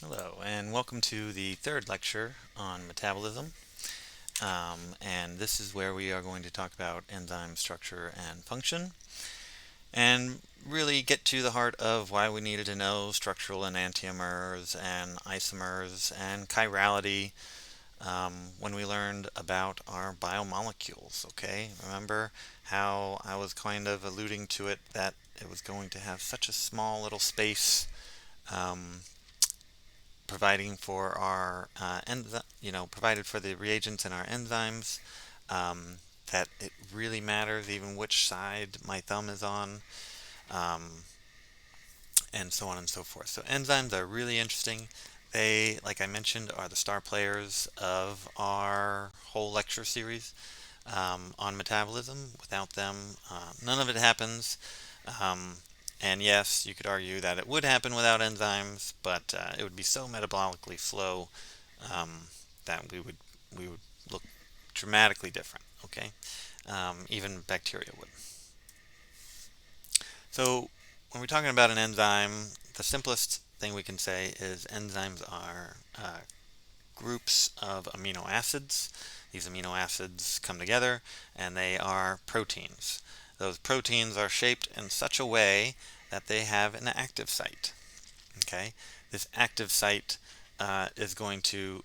Hello, and welcome to the third lecture on metabolism. And this is where we are going to talk about enzyme structure and function, and really get to the heart of why we needed to know structural enantiomers and isomers and chirality when we learned about our biomolecules. Okay, remember how I was kind of alluding to it that it was going to have such a small little space. Um, Providing for our provided for the reagents in our enzymes, um, that it really matters even which side my thumb is on, um, and so on and so forth. So enzymes are really interesting. They, like I mentioned, are the star players of our whole lecture series on metabolism. Without them, none of it happens. Um, and yes, you could argue that it would happen without enzymes, but it would be so metabolically slow um, that we would look dramatically different. Okay, even bacteria would. So when we're talking about an enzyme, the simplest thing we can say is enzymes are groups of amino acids. These amino acids come together and they are proteins. Those proteins are shaped in such a way that they have an active site. Okay, this active site is going to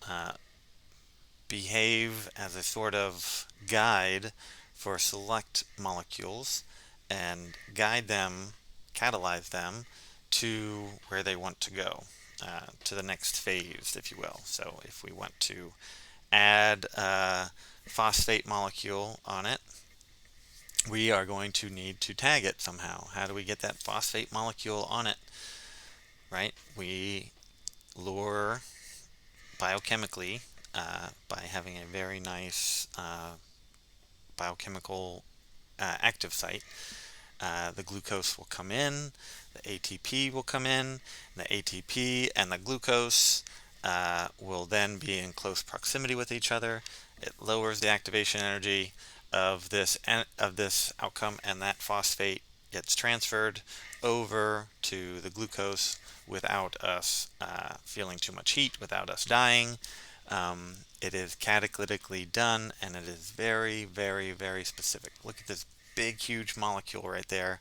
uh, behave as a sort of guide for select molecules and guide them, catalyze them to where they want to go, to the next phase, if you will. So if we want to add a phosphate molecule on it, we are going to need to tag it somehow. How do we get that phosphate molecule on it? Right? We lure biochemically by having a very nice biochemical active site. The glucose will come in, the ATP will come in, the ATP and the glucose will then be in close proximity with each other. It lowers the activation energy of this outcome, and that phosphate gets transferred over to the glucose without us feeling too much heat, without us dying. It is catalytically done, and it is very, very, very specific. Look at this big, huge molecule right there,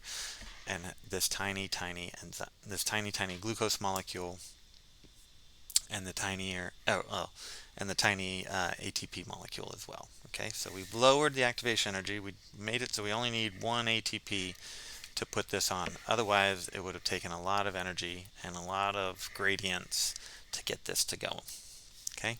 and this tiny, tiny enzyme, this tiny, tiny glucose molecule, and the tinier, and the tiny ATP molecule as well. Okay, so we've lowered the activation energy. We made it so we only need one ATP to put this on. Otherwise, it would have taken a lot of energy and a lot of gradients to get this to go. Okay.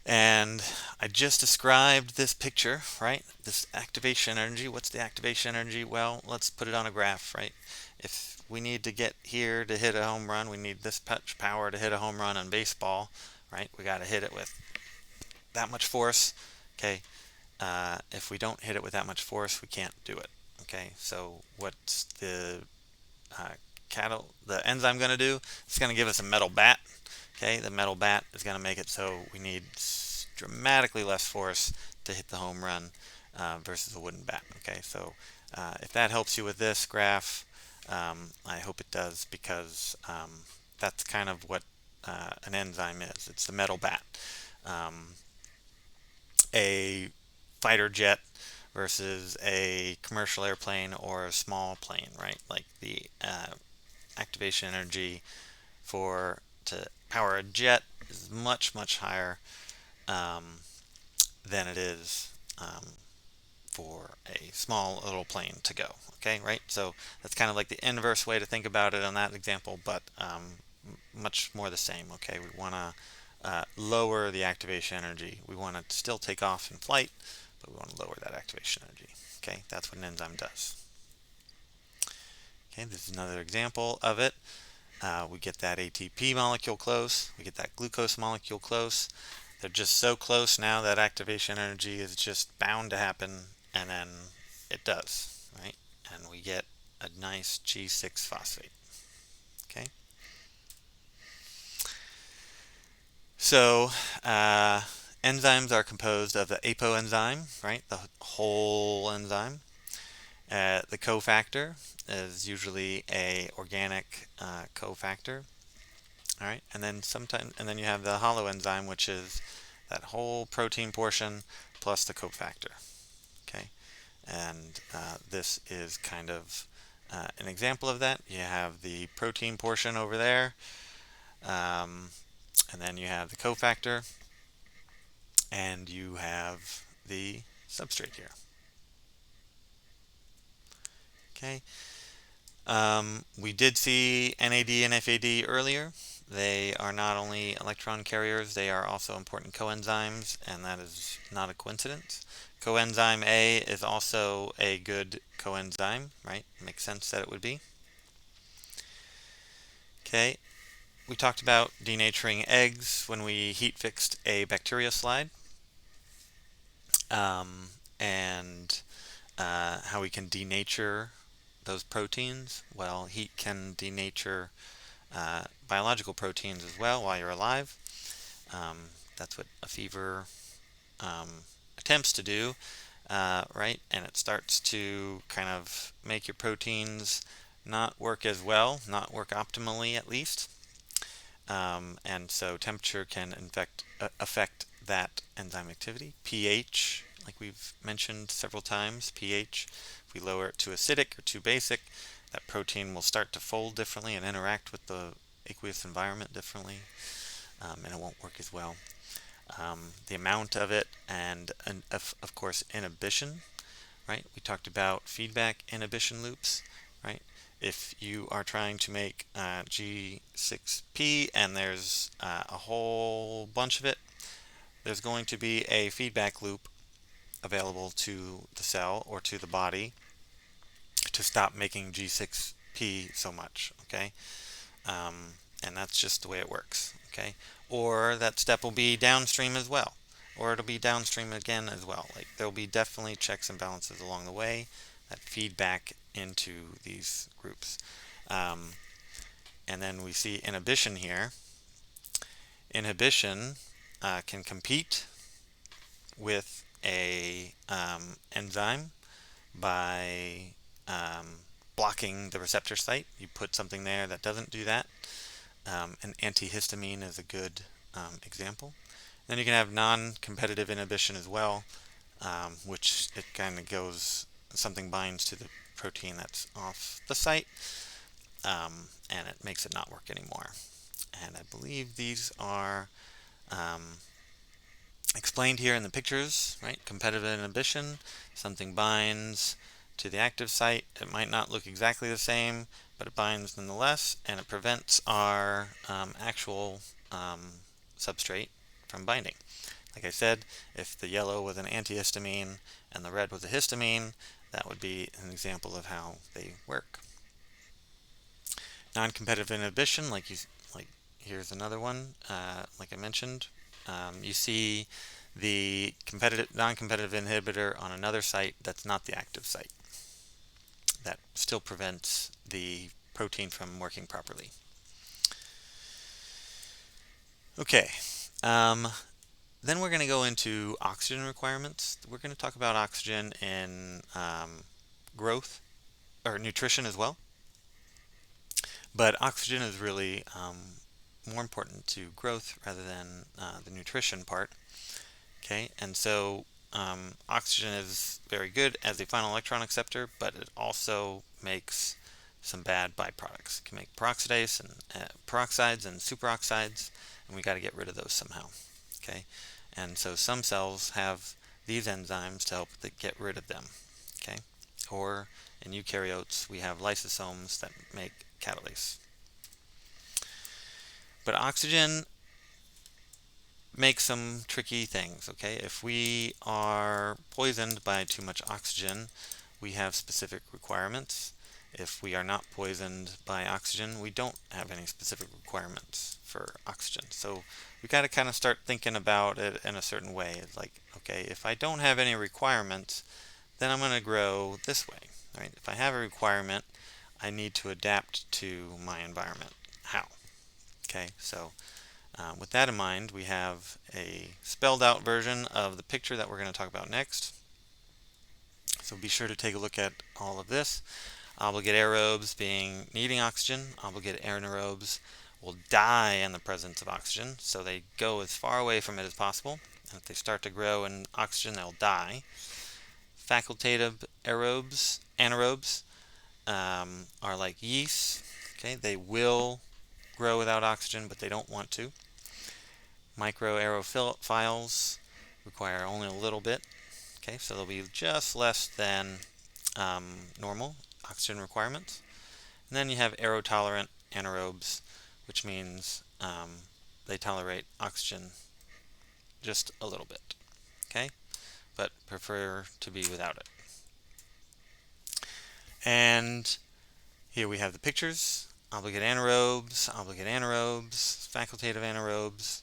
And I just described this picture, right? This activation energy. What's the activation energy? Well, let's put it on a graph, right? If we need to get here to hit a home run, we need this much power to hit a home run in baseball, right? We got to hit it with that much force. Okay. If we don't hit it with that much force, we can't do it. Okay. So what's uh, the enzyme going to do? It's going to give us a metal bat. Okay, the metal bat is going to make it so we need dramatically less force to hit the home run versus a wooden bat. Okay, so if that helps you with this graph, I hope it does, because that's kind of what an enzyme is. It's the metal bat. Um, a fighter jet versus a commercial airplane or a small plane, right? Like the activation energy for to power a jet is much, much higher um, than it is for a small little plane to go. Okay, right? So that's kind of like the inverse way to think about it on that example, but much more the same. Okay, we want to lower the activation energy. We want to still take off in flight, but we want to lower that activation energy. Okay, that's what an enzyme does. Okay, this is another example of it. We get that ATP molecule close, we get that glucose molecule close. They're just so close now that activation energy is just bound to happen, and then it does, right? And we get a nice G6 phosphate. Okay, so enzymes are composed of the apoenzyme, right? The whole enzyme. The cofactor is usually a organic cofactor. All right, and then you have the hollow enzyme, which is that whole protein portion plus the cofactor. Okay, and this is kind of an example of that. You have the protein portion over there, um, and then you have the cofactor, and you have the substrate here. Okay, we did see NAD and FAD earlier. They are not only electron carriers, they are also important coenzymes, and that is not a coincidence. Coenzyme A is also a good coenzyme, right? Makes sense that it would be. Okay, we talked about denaturing eggs when we heat fixed a bacteria slide, and how we can denature those proteins. Well, heat can denature biological proteins as well while you're alive. That's what a fever attempts to do, right? And it starts to kind of make your proteins not work as well, not work optimally at least. And so temperature can affect that enzyme activity. pH, like we've mentioned several times, pH, if we lower it too acidic or too basic, that protein will start to fold differently and interact with the aqueous environment differently, and it won't work as well. The amount of it, and of course inhibition, right? We talked about feedback inhibition loops, right? If you are trying to make G6P and there's a whole bunch of it, there's going to be a feedback loop available to the cell or to the body to stop making G6P so much, okay? And that's just the way it works, okay? Or that step will be downstream as well, or it'll be downstream again as well. Like there'll be definitely checks and balances along the way that feed back into these groups. And then we see inhibition here. Inhibition can compete with a enzyme by blocking the receptor site. You put something there that doesn't do that. An antihistamine is a good example. Then you can have non-competitive inhibition as well, which it kind of goes, something binds to the protein that's off the site, and it makes it not work anymore. And I believe these are explained here in the pictures, right? Competitive inhibition, something binds to the active site. It might not look exactly the same, but it binds nonetheless, and it prevents our actual substrate from binding. Like I said, if the yellow was an antihistamine and the red was a histamine, that would be an example of how they work. Non-competitive inhibition, like here's another one, like I mentioned. You see the non-competitive inhibitor on another site that's not the active site. That still prevents the protein from working properly. Okay, then we're going to go into oxygen requirements. We're going to talk about oxygen in growth or nutrition as well. But oxygen is really more important to growth rather than the nutrition part. Okay, and so oxygen is very good as a final electron acceptor, but it also makes some bad byproducts. It can make peroxides and superoxides, and we got to get rid of those somehow. Okay, and so some cells have these enzymes to help get rid of them. Okay, or in eukaryotes we have lysosomes that make catalase. But oxygen makes some tricky things. Okay, if we are poisoned by too much oxygen, we have specific requirements. If we are not poisoned by oxygen, we don't have any specific requirements for oxygen. So we got to kind of start thinking about it in a certain way. It's like, okay, if I don't have any requirements, then I'm going to grow this way. Right? If I have a requirement, I need to adapt to my environment. How? Okay, so with that in mind, we have a spelled out version of the picture that we're going to talk about next. So be sure to take a look at all of this. Obligate aerobes needing oxygen, obligate anaerobes will die in the presence of oxygen, so they go as far away from it as possible. And if they start to grow in oxygen, they'll die. Facultative anaerobes are like yeast. Okay, they will grow without oxygen, but they don't want to. Microaerophiles require only a little bit. Okay, so they'll be just less than normal oxygen requirements. And then you have aerotolerant anaerobes, which means they tolerate oxygen just a little bit. Okay, but prefer to be without it. And here we have the pictures: obligate anaerobes, facultative anaerobes,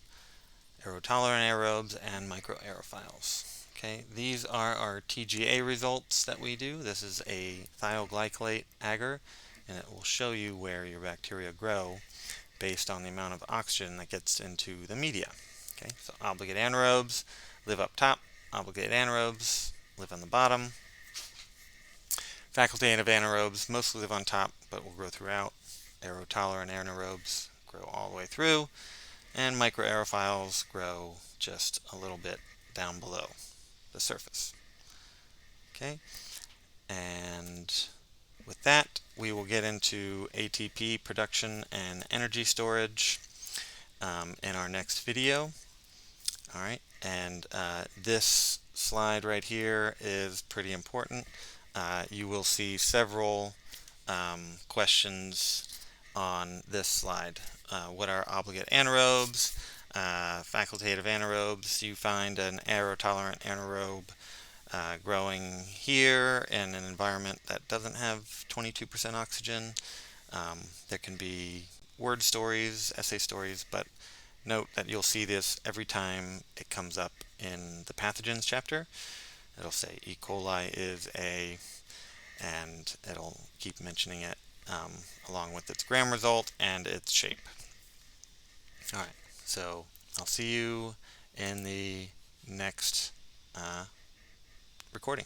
aerotolerant anaerobes, and microaerophiles. Okay, these are our TGA results that we do. This is a thioglycolate agar, and it will show you where your bacteria grow based on the amount of oxygen that gets into the media. Okay, so obligate anaerobes live up top, obligate anaerobes live on the bottom. Facultative anaerobes mostly live on top, but will grow throughout. Aerotolerant anaerobes grow all the way through, and microaerophiles grow just a little bit down below the surface. Okay, and with that, we will get into ATP production and energy storage in our next video. All right, and this slide right here is pretty important. You will see several questions on this slide. What are obligate anaerobes? Facultative anaerobes? You find an aerotolerant anaerobe growing here in an environment that doesn't have 22% oxygen. There can be word stories, essay stories, but note that you'll see this every time it comes up in the pathogens chapter. It'll say E. coli is a, and it'll keep mentioning it along with its gram result and its shape. All right, so I'll see you in the next recording.